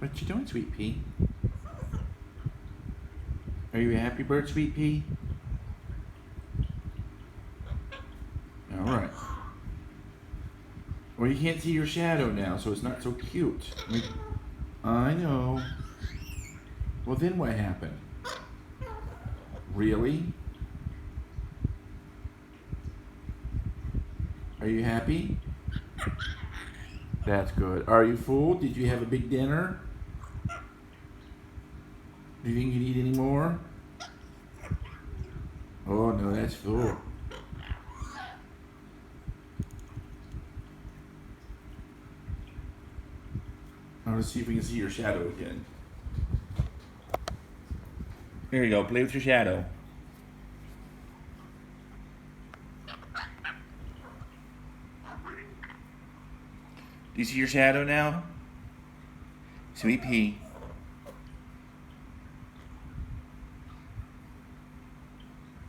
What you doing, Sweetpea? Are you a happy bird, Sweetpea? Alright. Well, you can't see your shadow now, so it's not so cute. I know. Well, then what happened? Really? Are you happy? That's good. Are you full? Did you have a big dinner? Do you think you need any more? Oh, no, that's full. Now let's see if we can see your shadow again. There you go. Play with your shadow. Do you see your shadow now? Sweetpea.